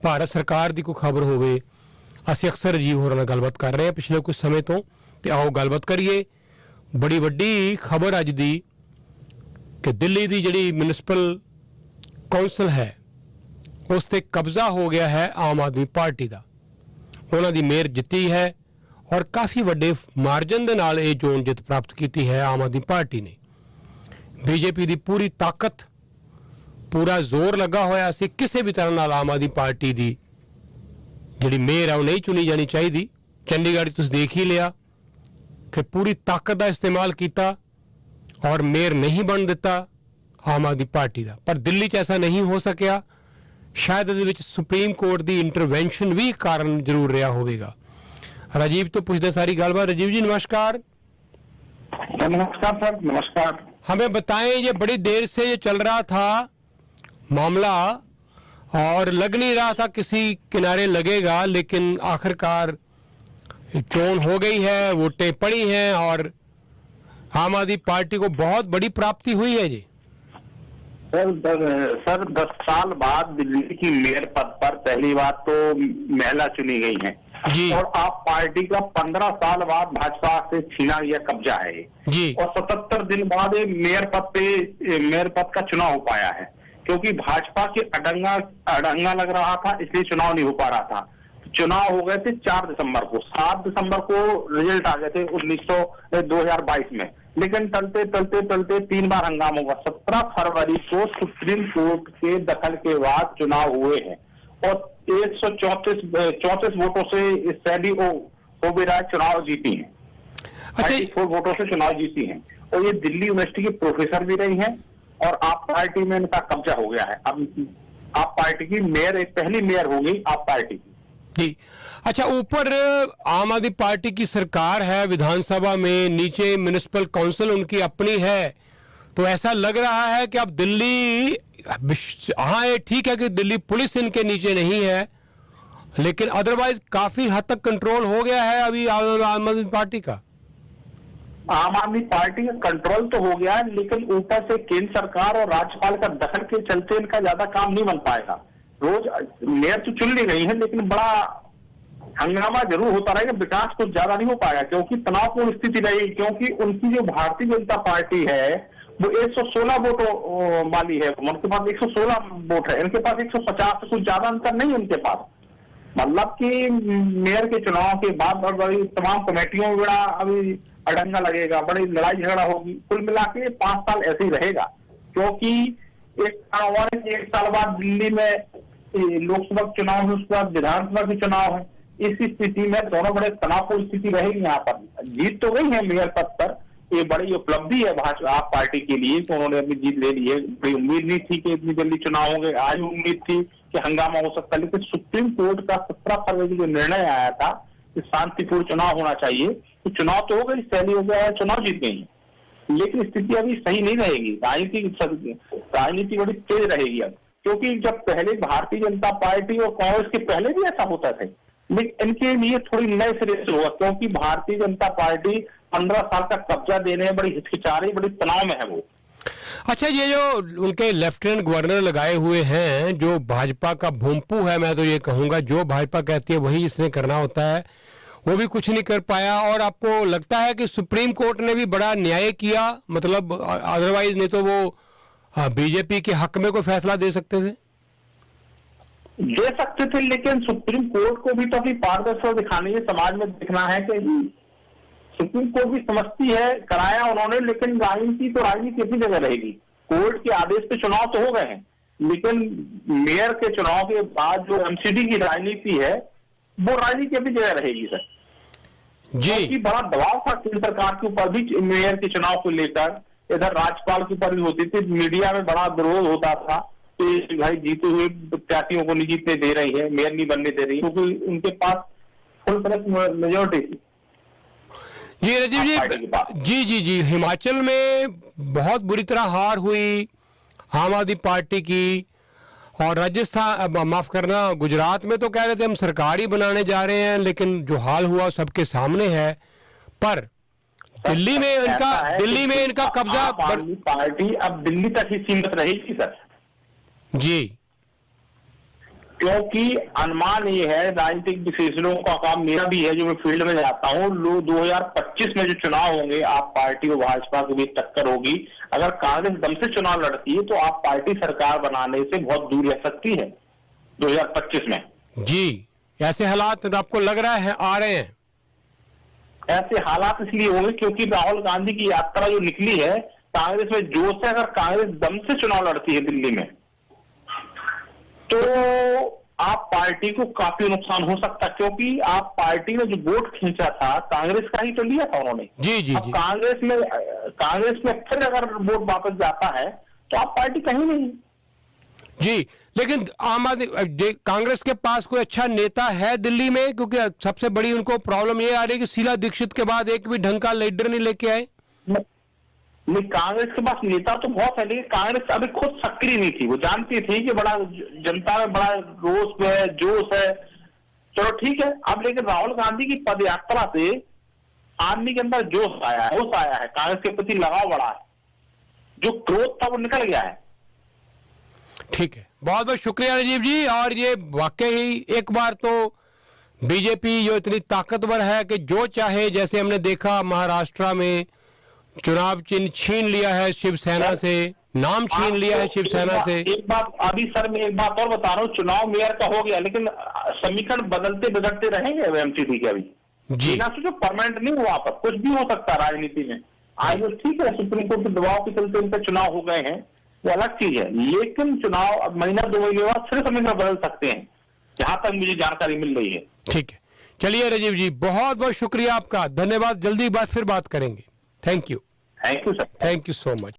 ਭਾਰਤ ਸਰਕਾਰ ਦੀ ਕੋਈ ਖਬਰ ਹੋਵੇ। ਅਸੀਂ ਅਕਸਰ ਰਾਜੀਵ ਹੋਰਾਂ ਨਾਲ ਗੱਲਬਾਤ ਕਰ ਰਹੇ ਹਾਂ ਪਿਛਲੇ ਕੁਝ ਸਮੇਂ ਤੋਂ, ਤੇ ਆਓ ਗੱਲਬਾਤ ਕਰੀਏ। ਬੜੀ ਵੱਡੀ ਖਬਰ ਅੱਜ ਦੀ ਕਿ ਦਿੱਲੀ ਦੀ ਜਿਹੜੀ ਮਿਊਨਿਸਪਲ ਕੌਂਸਲ ਹੈ ਉਸ ਤੇ ਕਬਜ਼ਾ ਹੋ ਗਿਆ ਹੈ ਆਮ ਆਦਮੀ ਪਾਰਟੀ ਦਾ। ਉਹਨਾਂ ਦੀ ਮੇਅਰ ਜਿੱਤੀ ਹੈ ਔਰ ਕਾਫੀ ਵੱਡੇ ਮਾਰਜਨ ਦੇ ਨਾਲ ਇਹ ਚੋਣ ਜਿੱਤ ਪ੍ਰਾਪਤ ਕੀਤੀ ਹੈ ਆਮ ਆਦਮੀ ਪਾਰਟੀ ਨੇ। ਬੀਜੇਪੀ ਦੀ ਪੂਰੀ ਤਾਕਤ, ਪੂਰਾ ਜ਼ੋਰ ਲੱਗਾ ਹੋਇਆ ਸੀ ਕਿਸੇ ਵੀ ਤਰ੍ਹਾਂ ਨਾਲ ਆਮ ਆਦਮੀ ਪਾਰਟੀ ਦੀ ਜਿਹੜੀ ਮੇਅਰ ਹੈ ਉਹ ਨਹੀਂ ਚੁਣੀ ਜਾਣੀ ਚਾਹੀਦੀ। ਚੰਡੀਗੜ੍ਹ ਤੁਸੀਂ ਦੇਖ ਹੀ ਲਿਆ ਕਿ ਪੂਰੀ ਤਾਕਤ ਦਾ ਇਸਤੇਮਾਲ ਕੀਤਾ ਔਰ ਮੇਅਰ ਨਹੀਂ ਬਣ ਦਿੱਤਾ ਆਮ ਆਦਮੀ ਪਾਰਟੀ ਦਾ। ਪਰ ਦਿੱਲੀ 'ਚ ਐਸਾ ਨਹੀਂ ਹੋ ਸਕਿਆ। ਸ਼ਾਇਦ ਇਹਦੇ ਵਿੱਚ ਸੁਪਰੀਮ ਕੋਰਟ ਦੀ ਇੰਟਰवेंशन भी कारण जरूर रहा होगा। राजीव तो पूछते सारी गलबात। राजीव जी नमस्कार। नमस्कार सर, नमस्कार। हमें बताएं, ये बड़ी देर से ये चल रहा था मामला और लग नहीं रहा था किसी किनारे लगेगा, लेकिन आखिरकार चोन हो गई है, वोटें पड़ी हैं और आम आदमी पार्टी को बहुत बड़ी प्राप्ति हुई है जी। सर 10 साल बाद दिल्ली की मेयर पद पर पहली बार तो महिला चुनी गई है जी। और आप पार्टी का 15 साल बाद भाजपा से छीना गया कब्जा है जी। और 77 दिन बाद मेयर पद का चुनाव हो पाया है, क्योंकि भाजपा के अड़ंगा लग रहा था, इसलिए चुनाव नहीं हो पा रहा था। चुनाव हो गए थे 4 दिसंबर को, 7 दिसंबर को रिजल्ट आ गए थे 2022 में, लेकिन चलते चलते चलते 3 बार हंगामा हुआ। 17 फरवरी को सुप्रीम कोर्ट के दखल के बाद चुनाव हुए हैं और 134 वोटों से सैली ओबेरॉय चुनाव जीती हैं। 34 वोटों से चुनाव जीती हैं और ये दिल्ली यूनिवर्सिटी की प्रोफेसर भी रही हैं और आप पार्टी में इनका कब्जा हो गया है। अब आप पार्टी की मेयर, एक पहली मेयर होगी आप पार्टी की जी। अच्छा, ऊपर आम आदमी पार्टी की सरकार है विधानसभा में, नीचे म्युनिसिपल काउंसिल उनकी अपनी है, तो ऐसा लग रहा है कि अब दिल्ली, हाँ ये ठीक है कि दिल्ली पुलिस इनके नीचे नहीं है, लेकिन अदरवाइज काफी हद तक कंट्रोल हो गया है अभी आम आदमी पार्टी का। आम आदमी पार्टी का कंट्रोल तो हो गया है, लेकिन ऊपर से केंद्र सरकार और राज्यपाल का दखल के चलते इनका ज्यादा काम नहीं बन पाएगा। रोज मेयर तो चुन ली गई है, लेकिन बड़ा हंगामा जरूर होता रहेगा, विकास कुछ ज्यादा नहीं हो पाएगा, क्योंकि तनावपूर्ण स्थिति रहेगी। क्योंकि उनकी जो भारतीय जनता पार्टी है वो 116 वोटों वाली है, उनके पास 116 वोट है, इनके पास 150 से कुछ ज्यादा अंतर नहीं है उनके पास। मतलब कि मेयर के चुनाव के बाद बड़ी तमाम कमेटियों में बड़ा अभी अड़ंगा लगेगा, बड़ी लड़ाई झगड़ा होगी। कुल मिला के 5 साल ऐसे ही रहेगा, क्योंकि एक साल बाद दिल्ली में लोकसभा चुनाव है, उसके बाद विधानसभा के चुनाव है। इस स्थिति में दोनों बड़े तनावपूर्ण स्थिति रहेगी। यहाँ पर जीत तो गई है मेयर पद पर, ये बड़ी उपलब्धि है भाजपा आप पार्टी के लिए कि उन्होंने अपनी जीत ले ली है। बड़ी उम्मीद नहीं थी कि इतनी जल्दी चुनाव होंगे, आज उम्मीद थी कि हंगामा हो सकता है, लेकिन सुप्रीम कोर्ट का 17 फरवरी जो निर्णय आया था कि शांतिपूर्ण चुनाव होना चाहिए, तो चुनाव तो हो गई, सैली हो गया है, चुनाव जीत गई, लेकिन स्थिति अभी सही नहीं रहेगी। राजनीति बड़ी तेज रहेगी अब, क्योंकि जब पहले भारतीय जनता पार्टी और कांग्रेस के पहले भी ऐसा होता था, लेकिन इनके लिए थोड़ी नए सिरे से होगा, क्योंकि भारतीय जनता पार्टी 15 साल का कब्जा देने में बड़ी हिचकिचा रही, बड़ी तनाव में है वो। अच्छा, ये जो उनके लेफ्टिनेंट गवर्नर लगाए हुए हैं, जो भाजपा का भोंपू है, मैं तो ये कहूंगा जो भाजपा कहती है वही इसने करना होता है, वो भी कुछ नहीं कर पाया। और आपको लगता है कि सुप्रीम कोर्ट ने भी बड़ा न्याय किया, मतलब अदरवाइज नहीं तो वो बीजेपी के हक में कोई फैसला दे सकते थे? लेकिन सुप्रीम कोर्ट को भी तो अपनी पारदर्शिता दिखानी है, समाज में दिखना है कि सुप्रीम कोर्ट भी समझती है, कराया उन्होंने, लेकिन राजनीति अपनी जगह रहेगी। कोर्ट के आदेश पे चुनाव तो हो गए हैं, लेकिन मेयर के चुनाव के बाद जो एमसीडी की राजनीति है वो राजनीति अपनी जगह रहेगी सर जी। क्योंकि बड़ा दबाव था केंद्र सरकार के ऊपर भी मेयर के चुनाव को लेकर, इधर राज्यपाल के ऊपर भी होती थी, मीडिया में बड़ा विरोध होता था कि भाई जीते हुए प्रत्याशियों को नहीं जीतने दे रही है, मेयर नहीं बनने दे रही, क्योंकि उनके पास फुल मेजोरिटी थी। जी राजीव जी, हिमाचल में बहुत बुरी तरह हार हुई आम आदमी पार्टी की, और राजस्थान, माफ करना, गुजरात में तो कह रहे थे हम सरकार ही बनाने जा रहे हैं, लेकिन जो हाल हुआ सबके सामने है। पर दिल्ली में इनका कब्जा, पार्टी अब दिल्ली तक ही सीमित रहेगी सर जी। क्योंकि अनुमान ये है, राजनीतिक विशेषज्ञों का काम मेरा भी है जो मैं फील्ड में जाता हूँ, 2025 में जो चुनाव होंगे, आप पार्टी और भाजपा के बीच टक्कर होगी। अगर कांग्रेस दम से चुनाव लड़ती है तो आप पार्टी सरकार बनाने से बहुत दूर रह सकती है 2025 में। जी, ऐसे हालात आपको लग रहा है आ रहे हैं? ऐसे हालात इसलिए होंगे क्योंकि राहुल गांधी की यात्रा जो निकली है, कांग्रेस में जोश है। अगर कांग्रेस दम से चुनाव लड़ती है दिल्ली में तो आप पार्टी को काफी नुकसान हो सकता है, क्योंकि आप पार्टी ने जो वोट खींचा था कांग्रेस का ही तो लिया था उन्होंने। जी जी अब जी। कांग्रेस में फिर अगर वोट वापस जाता है तो आप पार्टी कहीं नहीं। जी, लेकिन आम आदमी कांग्रेस के पास कोई अच्छा नेता है दिल्ली में? क्योंकि सबसे बड़ी उनको प्रॉब्लम ये आ रही है कि शीला दीक्षित के बाद एक भी ढंग का लीडर नहीं लेके आए। नहीं, कांग्रेस के पास नेता तो बहुत है, लेकिन कांग्रेस अभी खुद सक्रिय नहीं थी। वो जानती थी कि बड़ा जनता में बड़ा रोष है, जोश है, चलो ठीक है। अब लेकिन राहुल गांधी की पदयात्रा से आदमी के अंदर जोश आया है, होश आया है, कांग्रेस के प्रति लगाव बढ़ा है, जो क्रोध था वो निकल गया है। ठीक है, बहुत बहुत शुक्रिया राजीव जी। और ये वाकई ही एक बार तो बीजेपी जो इतनी ताकतवर है कि जो चाहे, जैसे हमने देखा महाराष्ट्र में चुनाव चिन्ह छीन लिया है शिवसेना से, नाम छीन लिया है शिवसेना से। एक बात अभी सर, मैं एक बात और बता रहा हूँ, चुनाव मेयर का हो गया, लेकिन समीकरण बदलते बिगड़ते रहेंगे एमसीडी के। अभी जी, ना सोचो परमानेंट नहीं हुआ, पर कुछ भी हो सकता है राजनीति में। आज वो ठीक है, सुप्रीम कोर्ट के दबाव के चलते इनके चुनाव हो गए हैं, वो अलग चीज है, लेकिन चुनाव अब महीना 2 महीने बाद फिर समीकरण बदल सकते हैं, जहां तक मुझे जानकारी मिल रही है। ठीक है, चलिए राजीव जी, बहुत बहुत शुक्रिया आपका, धन्यवाद। जल्दी बात फिर बात करेंगे। Thank you thank you sir. Thank you so much.